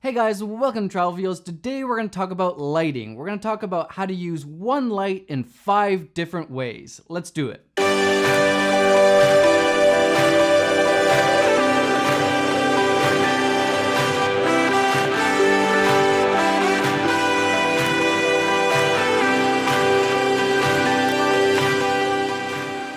Hey guys, welcome to Travel Fields. Today we're going to talk about lighting. We're going to talk about how to use one light in 5 different ways. Let's do it.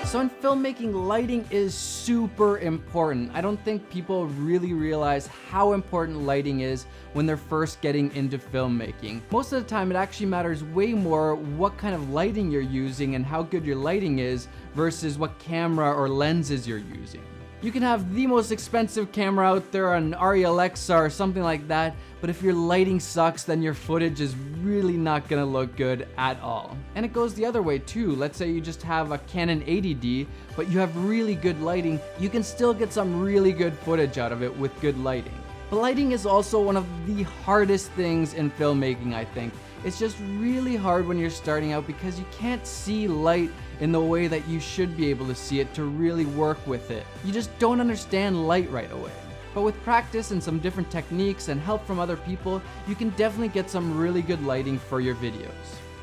So in filmmaking, lighting is super important. I don't think people really realize how important lighting is when they're first getting into filmmaking. Most of the time, it actually matters way more what kind of lighting you're using and how good your lighting is versus what camera or lenses you're using. You can have the most expensive camera out there, an Arri Alexa or something like that, but if your lighting sucks, then your footage is really not gonna look good at all. And it goes the other way too. Let's say you just have a Canon 80D, but you have really good lighting, you can still get some really good footage out of it with good lighting. But lighting is also one of the hardest things in filmmaking, I think. It's just really hard when you're starting out because you can't see light in the way that you should be able to see it to really work with it. You just don't understand light right away. But with practice and some different techniques and help from other people, you can definitely get some really good lighting for your videos.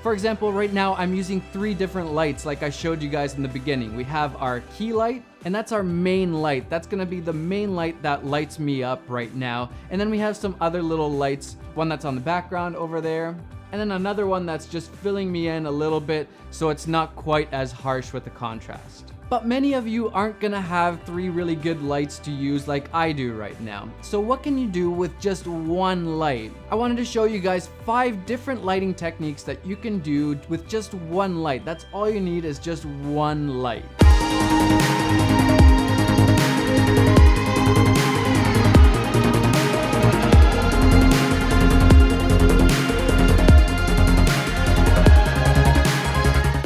For example, right now I'm using 3 different lights like I showed you guys in the beginning. We have our key light, and that's our main light. That's gonna be the main light that lights me up right now. And then we have some other little lights, one that's on the background over there, and then another one that's just filling me in a little bit so it's not quite as harsh with the contrast. But many of you aren't gonna have 3 really good lights to use like I do right now. So what can you do with just one light? I wanted to show you guys 5 different lighting techniques that you can do with just one light. That's all you need is just one light.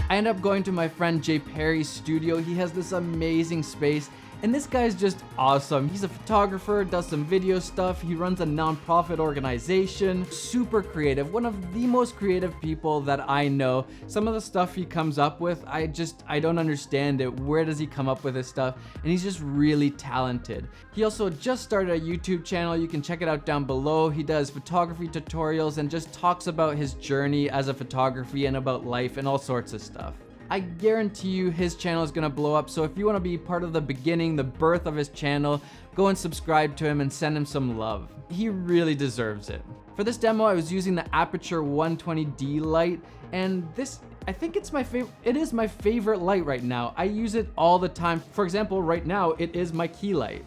I ended up going to my friend Jay Perry's studio. He has this amazing space, and this guy's just awesome. He's a photographer, does some video stuff, he runs a non-profit organization, super creative, one of the most creative people that I know. Some of the stuff he comes up with, I don't understand it. Where does he come up with this stuff? And he's just really talented. He also just started a YouTube channel. You can check it out down below. He does photography tutorials and just talks about his journey as a photography and about life and all sorts of stuff. I guarantee you his channel is gonna blow up, so if you wanna be part of the beginning, the birth of his channel, go and subscribe to him and send him some love. He really deserves it. For this demo, I was using the Aputure 120D light, and this, I think it is my favorite light right now. I use it all the time. For example, right now, it is my key light.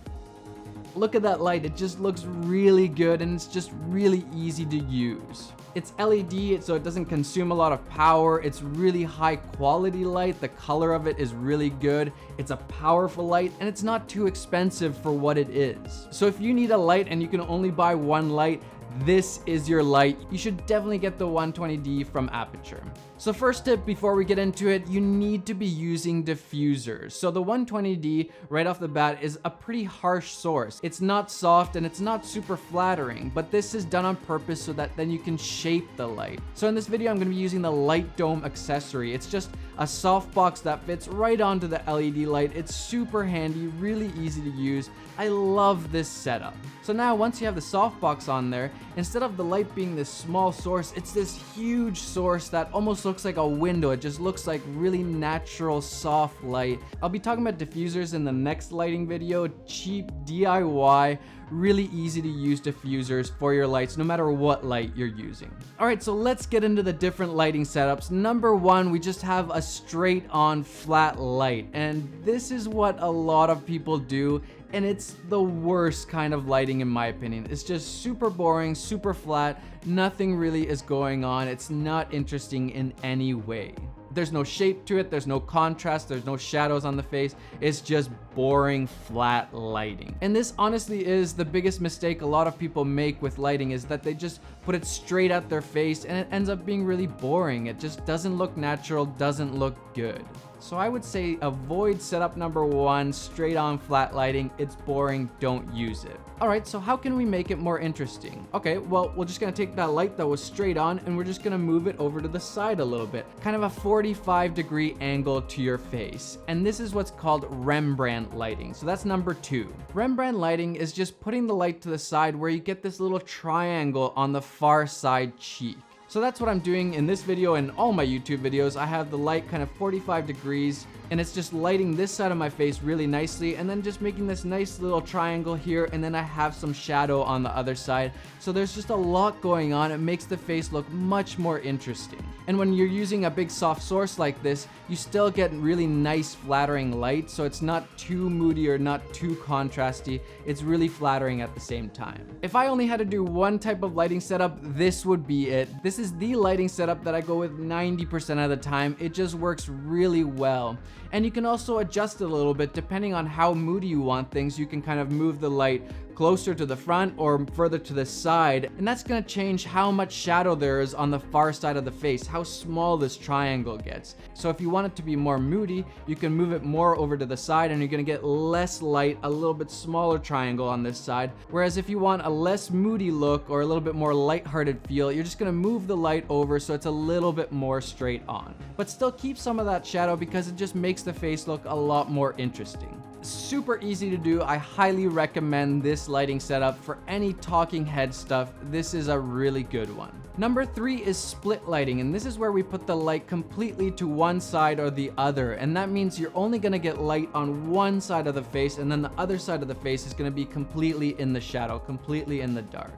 Look at that light, it just looks really good and it's just really easy to use. It's LED, so it doesn't consume a lot of power. It's really high quality light. The color of it is really good. It's a powerful light and it's not too expensive for what it is. So if you need a light and you can only buy one light, this is your light. You should definitely get the 120D from Aputure. So first tip before we get into it, you need to be using diffusers. So the 120D right off the bat is a pretty harsh source. It's not soft and it's not super flattering, but this is done on purpose so that then you can shape the light. So in this video, I'm gonna be using the light dome accessory. It's just a softbox that fits right onto the LED light. It's super handy, really easy to use. I love this setup. So now once you have the softbox on there, instead of the light being this small source, it's this huge source that almost looks like a window. It just looks like really natural, soft light. I'll be talking about diffusers in the next lighting video. Cheap, DIY, really easy to use diffusers for your lights, no matter what light you're using. All right, so let's get into the different lighting setups. Number 1, we just have a straight on flat light. And this is what a lot of people do. And it's the worst kind of lighting in my opinion. It's just super boring, super flat. Nothing really is going on. It's not interesting in any way. There's no shape to it, there's no contrast, there's no shadows on the face. It's just boring, flat lighting. And this honestly is the biggest mistake a lot of people make with lighting, is that they just put it straight at their face and it ends up being really boring. It just doesn't look natural, doesn't look good. So I would say avoid setup number 1, straight on flat lighting. It's boring, don't use it. Alright, so how can we make it more interesting? Okay, well, we're just gonna take that light that was straight on and we're just gonna move it over to the side a little bit. Kind of a 45-degree angle to your face. And this is what's called Rembrandt lighting. So that's number 2. Rembrandt lighting is just putting the light to the side where you get this little triangle on the far side cheek. So that's what I'm doing in this video and all my YouTube videos. I have the light kind of 45 degrees and it's just lighting this side of my face really nicely and then just making this nice little triangle here, and then I have some shadow on the other side. So there's just a lot going on. It makes the face look much more interesting. And when you're using a big soft source like this, you still get really nice flattering light, so it's not too moody or not too contrasty. It's really flattering at the same time. If I only had to do one type of lighting setup, this would be it. This is the lighting setup that I go with 90% of the time. It just works really well. And you can also adjust it a little bit depending on how moody you want things. You can kind of move the light closer to the front or further to the side, and that's going to change how much shadow there is on the far side of the face, how small this triangle gets. So if you want it to be more moody, you can move it more over to the side and you're going to get less light, a little bit smaller triangle on this side. Whereas if you want a less moody look or a little bit more lighthearted feel, you're just going to move the light over so it's a little bit more straight on. But still keep some of that shadow because it just makes the face look a lot more interesting. Super easy to do. I highly recommend this lighting setup for any talking head stuff. This is a really good one. Number 3 is split lighting, and this is where we put the light completely to one side or the other, and that means you're only going to get light on one side of the face, and then the other side of the face is going to be completely in the shadow, completely in the dark.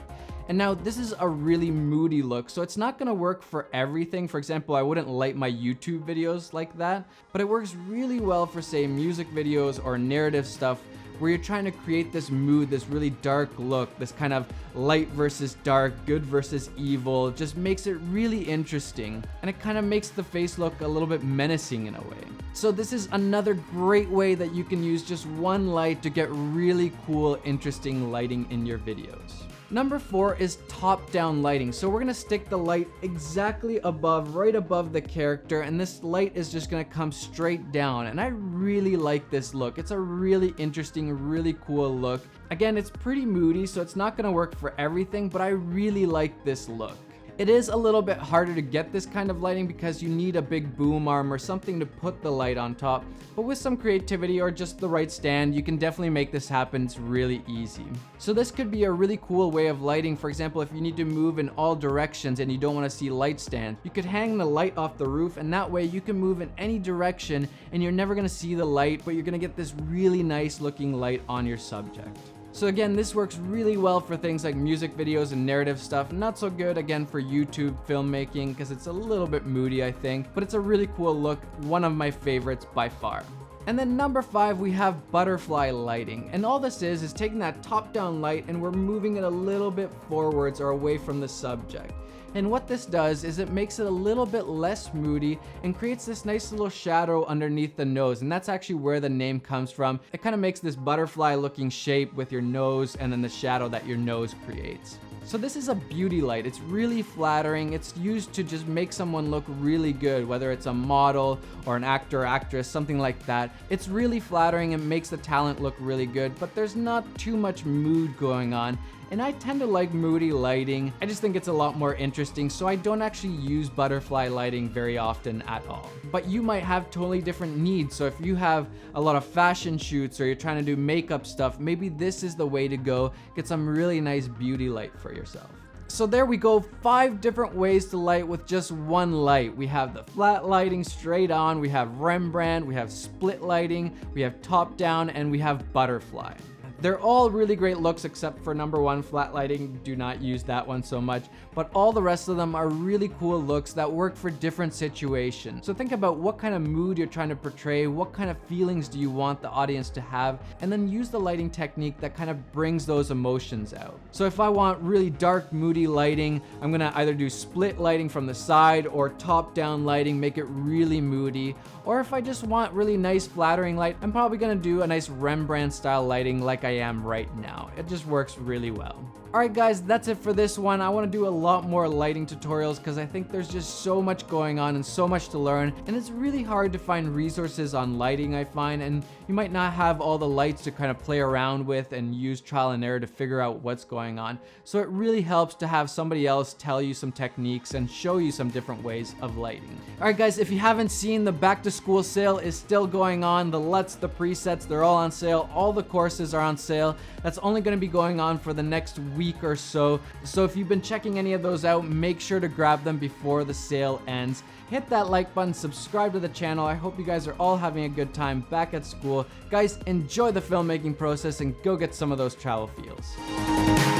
And now this is a really moody look, so it's not gonna work for everything. For example, I wouldn't light my YouTube videos like that, but it works really well for, say, music videos or narrative stuff where you're trying to create this mood, this really dark look, this kind of light versus dark, good versus evil. It just makes it really interesting, and it kind of makes the face look a little bit menacing in a way. So this is another great way that you can use just one light to get really cool, interesting lighting in your videos. Number 4 is top-down lighting. So we're gonna stick the light exactly above, right above the character, and this light is just gonna come straight down. And I really like this look. It's a really interesting, really cool look. Again, it's pretty moody, so it's not gonna work for everything, but I really like this look. It is a little bit harder to get this kind of lighting because you need a big boom arm or something to put the light on top, but with some creativity or just the right stand, you can definitely make this happen. It's really easy. So this could be a really cool way of lighting. For example, if you need to move in all directions and you don't want to see light stand, you could hang the light off the roof, and that way you can move in any direction and you're never going to see the light, but you're going to get this really nice looking light on your subject. So again, this works really well for things like music videos and narrative stuff. Not so good, again, for YouTube filmmaking because it's a little bit moody, I think. But it's a really cool look, one of my favorites by far. And then number 5, we have butterfly lighting. And all this is taking that top-down light and we're moving it a little bit forwards or away from the subject. And what this does is it makes it a little bit less moody and creates this nice little shadow underneath the nose. And that's actually where the name comes from. It kind of makes this butterfly looking shape with your nose and then the shadow that your nose creates. So this is a beauty light. It's really flattering. It's used to just make someone look really good, whether it's a model or an actor or actress, something like that. It's really flattering and makes the talent look really good, but there's not too much mood going on. And I tend to like moody lighting. I just think it's a lot more interesting, so I don't actually use butterfly lighting very often at all. But you might have totally different needs, so if you have a lot of fashion shoots or you're trying to do makeup stuff, maybe this is the way to go. Get some really nice beauty light for yourself. So there we go, 5 different ways to light with just one light. We have the flat lighting straight on, we have Rembrandt, we have split lighting, we have top down, and we have butterfly. They're all really great looks except for number 1, flat lighting. Do not use that one so much. But all the rest of them are really cool looks that work for different situations. So think about what kind of mood you're trying to portray, what kind of feelings do you want the audience to have, and then use the lighting technique that kind of brings those emotions out. So if I want really dark, moody lighting, I'm gonna either do split lighting from the side or top-down lighting, make it really moody. Or if I just want really nice, flattering light, I'm probably gonna do a nice Rembrandt style lighting like I I am right now. It just works really well. Alright guys, that's it for this one. I want to do a lot more lighting tutorials because I think there's just so much going on and so much to learn, and it's really hard to find resources on lighting, I find, and you might not have all the lights to kind of play around with and use trial and error to figure out what's going on. So it really helps to have somebody else tell you some techniques and show you some different ways of lighting. Alright guys, if you haven't seen, the back to school sale is still going on. The LUTs, the presets, they're all on sale. All the courses are on sale. That's only going to be going on for the next week or so. So if you've been checking any of those out, make sure to grab them before the sale ends. Hit that like button, subscribe to the channel. I hope you guys are all having a good time back at school. Guys, enjoy the filmmaking process and go get some of those travel feels.